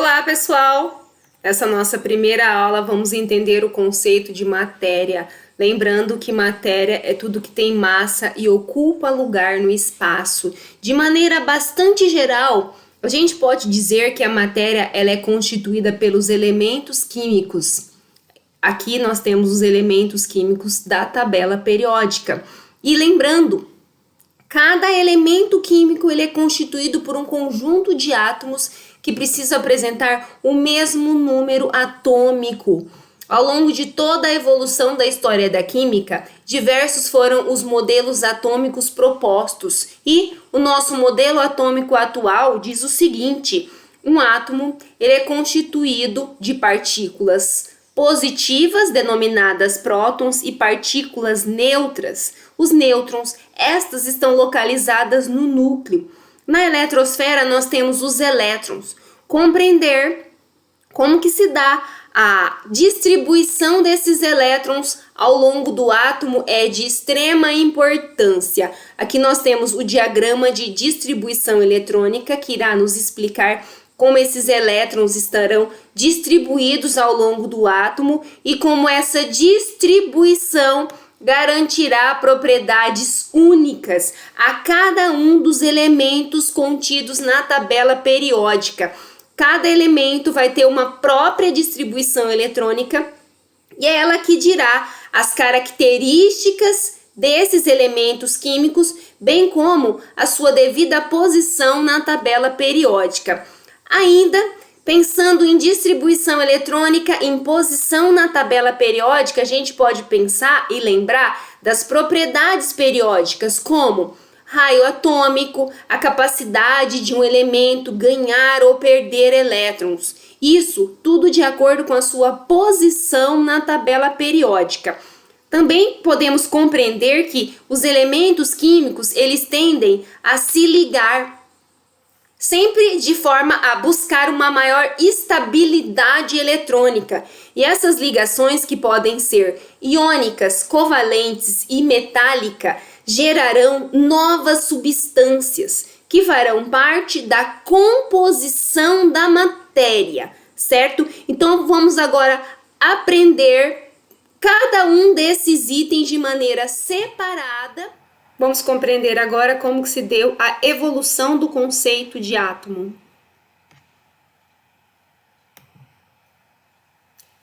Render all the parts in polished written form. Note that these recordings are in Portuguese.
Olá, pessoal! Nessa nossa primeira aula, vamos entender o conceito de matéria. Lembrando que matéria é tudo que tem massa e ocupa lugar no espaço. De maneira bastante geral, a gente pode dizer que a matéria ela é constituída pelos elementos químicos. Aqui nós temos os elementos químicos da tabela periódica. E lembrando, cada elemento químico ele é constituído por um conjunto de átomos que precisam apresentar o mesmo número atômico. Ao longo de toda a evolução da história da química, diversos foram os modelos atômicos propostos e o nosso modelo atômico atual diz o seguinte: um átomo ele é constituído de partículas positivas, denominadas prótons, e partículas neutras. Os nêutrons, estas estão localizadas no núcleo. Na eletrosfera, nós temos os elétrons. Compreender como que se dá a distribuição desses elétrons ao longo do átomo é de extrema importância. Aqui nós temos o diagrama de distribuição eletrônica, que irá nos explicar como esses elétrons estarão distribuídos ao longo do átomo e como essa distribuição garantirá propriedades únicas a cada um dos elementos contidos na tabela periódica. Cada elemento vai ter uma própria distribuição eletrônica e é ela que dirá as características desses elementos químicos, bem como a sua devida posição na tabela periódica. Ainda, pensando em distribuição eletrônica em posição na tabela periódica, a gente pode pensar e lembrar das propriedades periódicas, como raio atômico, a capacidade de um elemento ganhar ou perder elétrons. Isso tudo de acordo com a sua posição na tabela periódica. Também podemos compreender que os elementos químicos, eles tendem a se ligar sempre de forma a buscar uma maior estabilidade eletrônica. E essas ligações, que podem ser iônicas, covalentes e metálica, gerarão novas substâncias que farão parte da composição da matéria, certo? Então vamos agora aprender cada um desses itens de maneira separada. Vamos compreender agora como que se deu a evolução do conceito de átomo.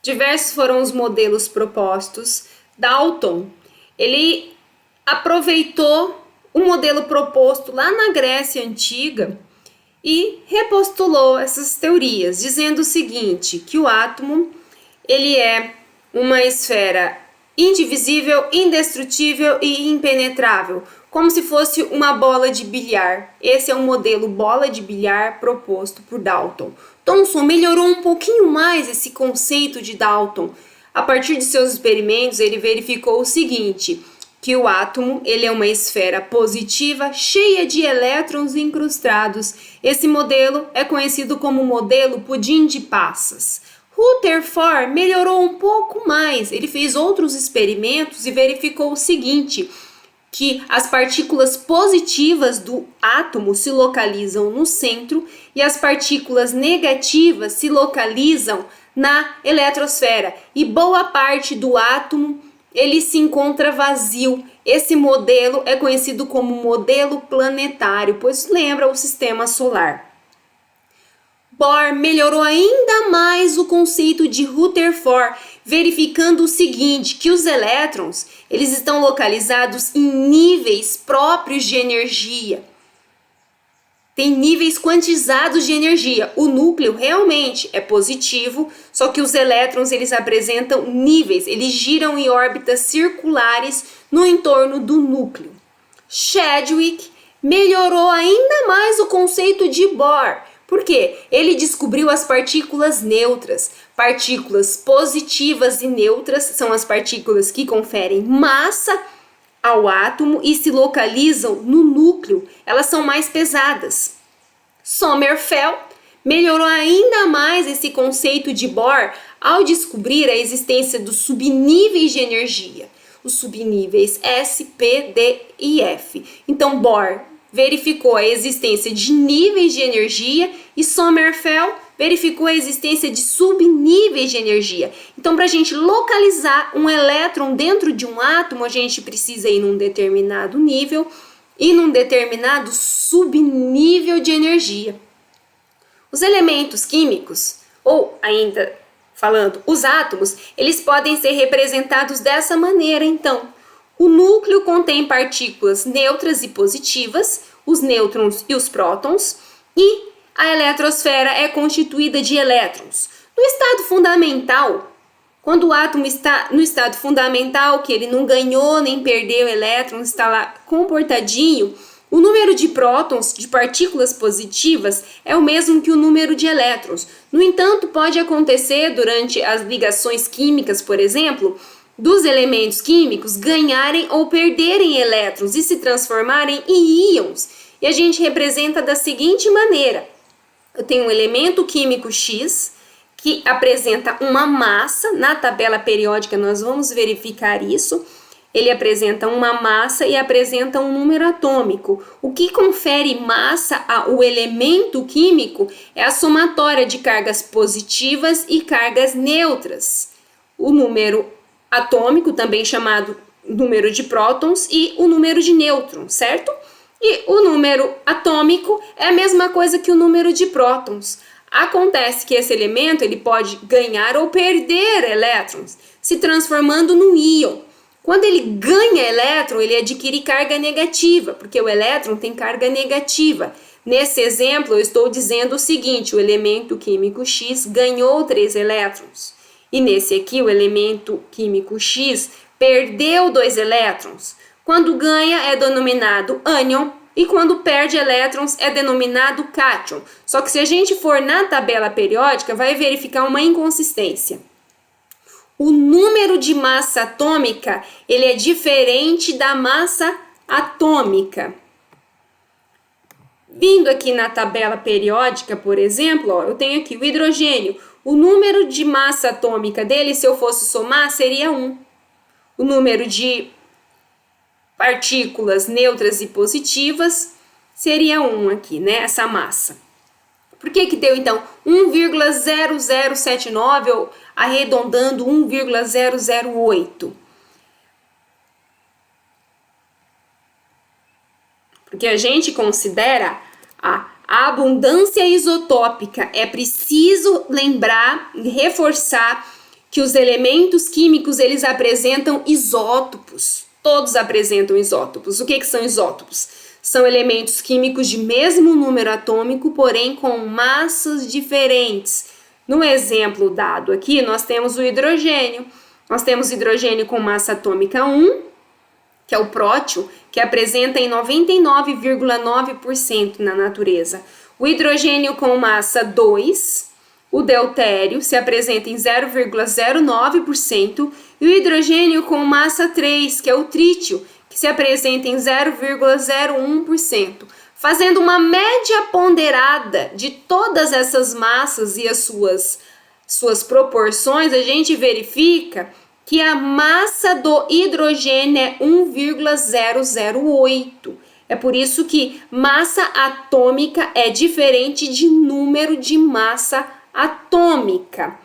Diversos foram os modelos propostos. Dalton, ele aproveitou o modelo proposto lá na Grécia Antiga e repostulou essas teorias, dizendo o seguinte, que o átomo ele é uma esfera indivisível, indestrutível e impenetrável, como se fosse uma bola de bilhar. Esse é o modelo bola de bilhar proposto por Dalton. Thomson melhorou um pouquinho mais esse conceito de Dalton. A partir de seus experimentos, ele verificou o seguinte, que o átomo ele é uma esfera positiva cheia de elétrons incrustados. Esse modelo é conhecido como modelo pudim de passas. Rutherford melhorou um pouco mais, ele fez outros experimentos e verificou o seguinte, que as partículas positivas do átomo se localizam no centro e as partículas negativas se localizam na eletrosfera e boa parte do átomo ele se encontra vazio. Esse modelo é conhecido como modelo planetário, pois lembra o sistema solar. Bohr melhorou ainda mais o conceito de Rutherford, verificando o seguinte, que os elétrons eles estão localizados em níveis próprios de energia. Tem níveis quantizados de energia. O núcleo realmente é positivo, só que os elétrons eles apresentam níveis, eles giram em órbitas circulares no entorno do núcleo. Chadwick melhorou ainda mais o conceito de Bohr. Por quê? Ele descobriu as partículas neutras. Partículas positivas e neutras são as partículas que conferem massa ao átomo e se localizam no núcleo. Elas são mais pesadas. Sommerfeld melhorou ainda mais esse conceito de Bohr ao descobrir a existência dos subníveis de energia. Os subníveis S, P, D e F. Então, Bohr verificou a existência de níveis de energia e Sommerfeld verificou a existência de subníveis de energia. Então, para a gente localizar um elétron dentro de um átomo, a gente precisa ir num determinado nível e num determinado subnível de energia. Os elementos químicos, ou ainda falando, os átomos, eles podem ser representados dessa maneira, então. O núcleo contém partículas neutras e positivas, os nêutrons e os prótons, e a eletrosfera é constituída de elétrons. No estado fundamental, quando o átomo está no estado fundamental, que ele não ganhou nem perdeu elétrons, está lá comportadinho, o número de prótons, de partículas positivas, é o mesmo que o número de elétrons. No entanto, pode acontecer durante as ligações químicas, por exemplo, dos elementos químicos ganharem ou perderem elétrons e se transformarem em íons. E a gente representa da seguinte maneira. Eu tenho um elemento químico X que apresenta uma massa, na tabela periódica nós vamos verificar isso. Ele apresenta uma massa e apresenta um número atômico. O que confere massa ao elemento químico é a somatória de cargas positivas e cargas neutras. O número atômico, também chamado número de prótons, e o número de nêutrons, certo? E o número atômico é a mesma coisa que o número de prótons. Acontece que esse elemento ele pode ganhar ou perder elétrons, se transformando num íon. Quando ele ganha elétron, ele adquire carga negativa, porque o elétron tem carga negativa. Nesse exemplo, eu estou dizendo o seguinte, o elemento químico X ganhou 3 elétrons. E nesse aqui, o elemento químico X perdeu 2 elétrons. Quando ganha, é denominado ânion, e quando perde elétrons, é denominado cátion. Só que se a gente for na tabela periódica, vai verificar uma inconsistência. O número de massa atômica, ele é diferente da massa atômica. Vindo aqui na tabela periódica, por exemplo, ó, eu tenho aqui o hidrogênio. O número de massa atômica dele, se eu fosse somar, seria 1. O número de partículas neutras e positivas seria 1 aqui, né? Essa massa. Por que deu, então, 1,0079 ou arredondando 1,008? Porque a gente considera a abundância isotópica. É preciso lembrar e reforçar que os elementos químicos, eles apresentam isótopos. Todos apresentam isótopos. O que são isótopos? São elementos químicos de mesmo número atômico, porém com massas diferentes. No exemplo dado aqui, nós temos o hidrogênio. Nós temos hidrogênio com massa atômica 1, que é o prótio, que apresenta em 99,9% na natureza. O hidrogênio com massa 2, o deutério, se apresenta em 0,09%, e o hidrogênio com massa 3, que é o trítio, que se apresenta em 0,01%. Fazendo uma média ponderada de todas essas massas e as suas proporções, a gente verifica que a massa do hidrogênio é 1,008. É por isso que massa atômica é diferente de número de massa atômica,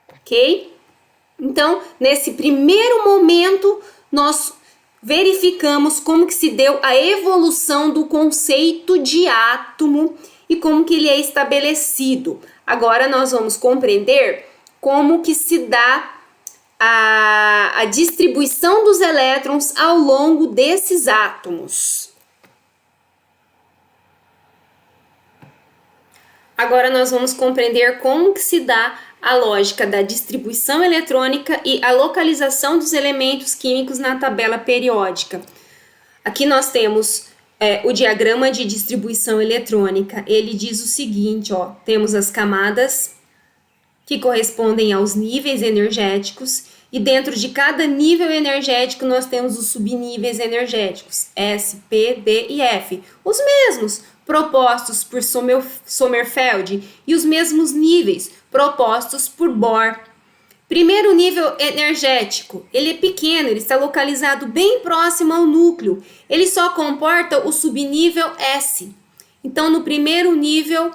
ok? Então, nesse primeiro momento, nós verificamos como que se deu a evolução do conceito de átomo e como que ele é estabelecido. Agora nós vamos compreender como que se dá a distribuição dos elétrons ao longo desses átomos. Agora nós vamos compreender como que se dá a lógica da distribuição eletrônica e a localização dos elementos químicos na tabela periódica. Aqui nós temos o diagrama de distribuição eletrônica. Ele diz o seguinte, ó, temos as camadas que correspondem aos níveis energéticos e dentro de cada nível energético nós temos os subníveis energéticos, S, P, D e F, os mesmos propostos por Sommerfeld e os mesmos níveis propostos por Bohr. Primeiro nível energético, ele é pequeno, ele está localizado bem próximo ao núcleo, ele só comporta o subnível S. Então, no primeiro nível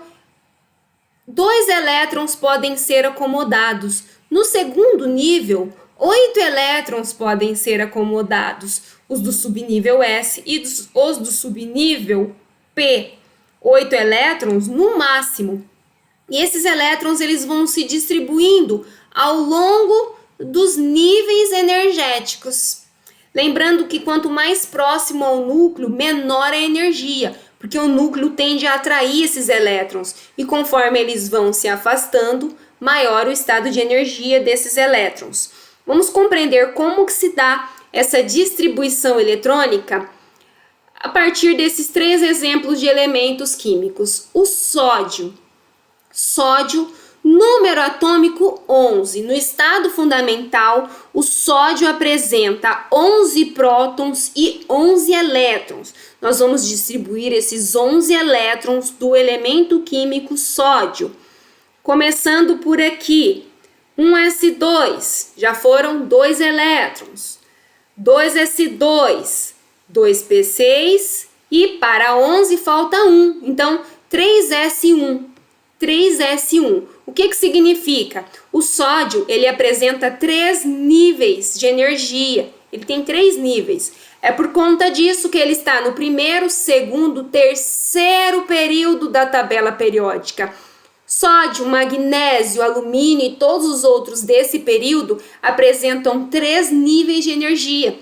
2 elétrons podem ser acomodados. No segundo nível, 8 elétrons podem ser acomodados. Os do subnível S e os do subnível P. 8 elétrons no máximo. E esses elétrons eles vão se distribuindo ao longo dos níveis energéticos. Lembrando que quanto mais próximo ao núcleo, menor a energia, porque o núcleo tende a atrair esses elétrons, e conforme eles vão se afastando, maior o estado de energia desses elétrons. Vamos compreender como que se dá essa distribuição eletrônica a partir desses 3 exemplos de elementos químicos. O sódio. Sódio, número atômico 11. No estado fundamental, o sódio apresenta 11 prótons e 11 elétrons. Nós vamos distribuir esses 11 elétrons do elemento químico sódio. Começando por aqui, 1s2, já foram 2 elétrons. 2s2, 2p6 e para 11 falta 1. Então, 3s1. 3s1. O que significa? O sódio, ele apresenta 3 níveis de energia. Ele tem 3 níveis. É por conta disso que ele está no primeiro, segundo, terceiro período da tabela periódica. Sódio, magnésio, alumínio e todos os outros desse período apresentam 3 níveis de energia.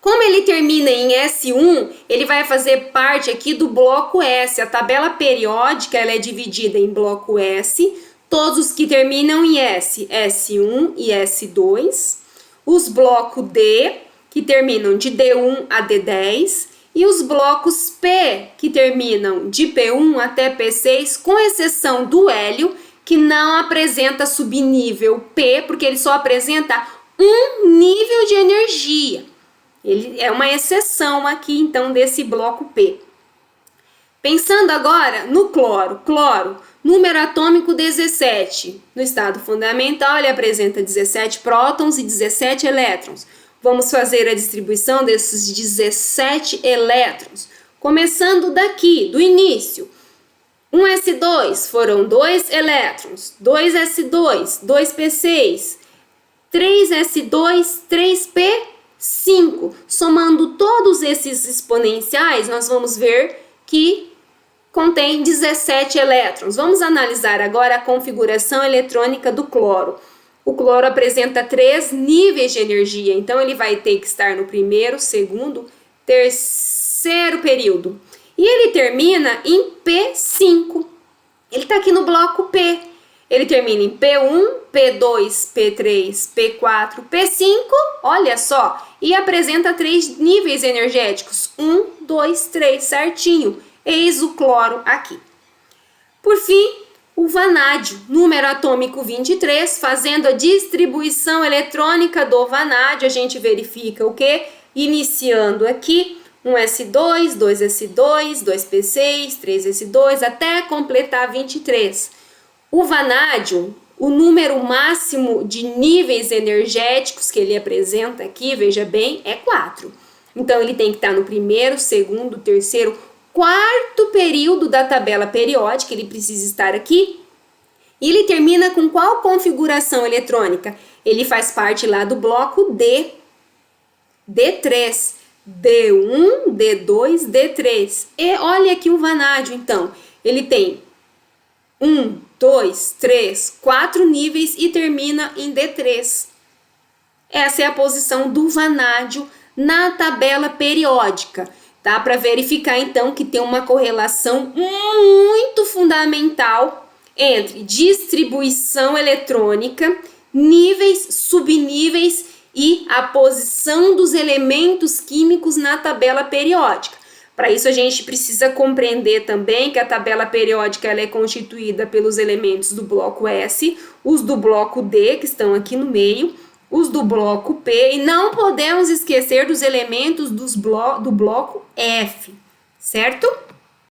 Como ele termina em S1, ele vai fazer parte aqui do bloco S. A tabela periódica ela é dividida em bloco S, todos os que terminam em S, S1 e S2. Os blocos D, que terminam de D1 a D10. E os blocos P, que terminam de P1 até P6, com exceção do hélio, que não apresenta subnível P, porque ele só apresenta um nível de energia. Ele é uma exceção aqui, então, desse bloco P. Pensando agora no cloro. Cloro, número atômico 17. No estado fundamental, ele apresenta 17 prótons e 17 elétrons. Vamos fazer a distribuição desses 17 elétrons. Começando daqui, do início. 1s2 foram 2 elétrons. 2s2, 2p6. 3s2, 3p5. Somando todos esses exponenciais, nós vamos ver que contém 17 elétrons. Vamos analisar agora a configuração eletrônica do cloro. O cloro apresenta 3 níveis de energia, então ele vai ter que estar no primeiro, segundo, terceiro período. E ele termina em P5. Ele está aqui no bloco P. Ele termina em P1, P2, P3, P4, P5, olha só, e apresenta 3 níveis energéticos, 1, 2, 3, certinho. Eis o cloro aqui. Por fim, o vanádio, número atômico 23, fazendo a distribuição eletrônica do vanádio, a gente verifica o quê? Iniciando aqui, 1s2, 2s2, 2p6, 3s2, até completar 23. O vanádio, o número máximo de níveis energéticos que ele apresenta aqui, veja bem, é 4. Então, ele tem que estar no primeiro, segundo, terceiro, quarto período da tabela periódica, ele precisa estar aqui. E ele termina com qual configuração eletrônica? Ele faz parte lá do bloco D, D3, D1, D2, D3. E olha aqui o vanádio, então, ele tem 1, 2, 3, 4 níveis e termina em D3. Essa é a posição do vanádio na tabela periódica. Dá para verificar, então, que tem uma correlação muito fundamental entre distribuição eletrônica, níveis, subníveis e a posição dos elementos químicos na tabela periódica. Para isso, a gente precisa compreender também que a tabela periódica ela é constituída pelos elementos do bloco S, os do bloco D, que estão aqui no meio, os do bloco P, e não podemos esquecer dos elementos do bloco F, certo?